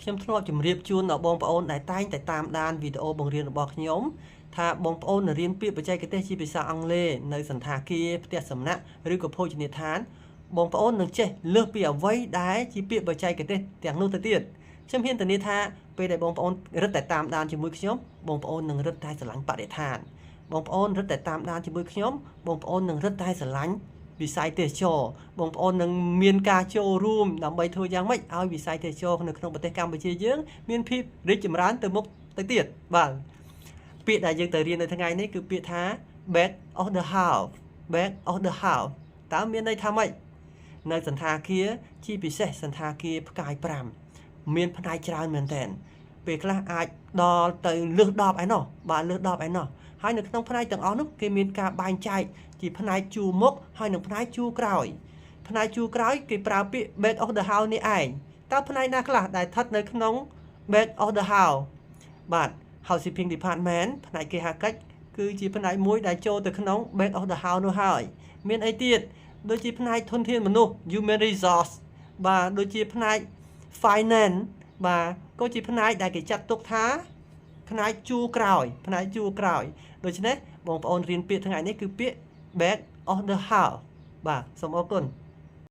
ខ្ញុំធ្លាប់ជម្រាបជូនដល់បងប្អូនដែលតែងតែតាមដានវីដេអូបង្រៀនរបស់ខ្ញុំថាបងប្អូនរៀនពាក្យបច្ចេកទេសជាភាសាអង់គ្លេសនៅសន្តាគារផ្ទះសំណាក់ឬក៏ភោជនីយដ្ឋានបងប្អូននឹងចេះលើសពីអ្វីដែលជាពាក្យបច្ចេកទេសទាំងនោះទៅទៀតខ្ញុំហ៊ានធានាថាពេលដែលបងប្អូនរឹតតែតាមដានជាមួយខ្ញុំបងប្អូននឹងរឹតតែស្រឡាញ់បរិស្ថានបងប្អូនរឹតតែតាមដានជាមួយខ្ញុំបងប្អូននឹងរឹតតែស្រឡាញ់វិស័យទេសចរបងប្អូននឹងមានការចូលរួមដើម្បីធ្វើយ៉ាងម៉េចឲ្យវិស័យទេសចរនៅក្នុងប្រទេសកម្ពុជាយើងមានភាពរីកចម្រើនទៅមុខទៅទៀតបាទពាក្យដែលយើងទៅរៀននៅថ្ងៃនេះគឺពាក្យថា back of the house back of the house តើមានន័យថាម៉េចនៅសន្តាគារជាពិសេសសន្តាគារផ្កាយ5មានផ្នែកច្រើនមែនទែនពេលខ្លះអាចដល់ទៅលើស10ឯណោះបាទលើស10ឯណោះហើយនៅក្នុងផ្នែកទាំងអស់នោះគេមានការបែងចែកជាផ្នែកជួរមុខហើយនិងផ្នែកជួរក្រោយផ្នែកជួរក្រោយគេប្រើពាក្យ back of the house នេះឯងតើផ្នែកណាខ្លះដែលស្ថិតនៅក្នុង back of the house បាទ Housekeeping Department ផ្នែកគេហកិច្ចគឺជាផ្នែកមួយដែលចូលទៅក្នុង back of the house នោះហើយមានអីទៀតដូចជាផ្នែកធនធានមនុស្ស Human Resource បាទដូចជាផ្នែក Finance បាទក៏ជាផ្នែកដែលគេចាត់ទុកថាផ្នែកជួរក្រោយផ្នែកជួរក្រោយដូច្នេះបងប្អូនរៀនពាក្យថ្ងៃនេះគឺពាក្យ back of the house បាទសូមអរគុណ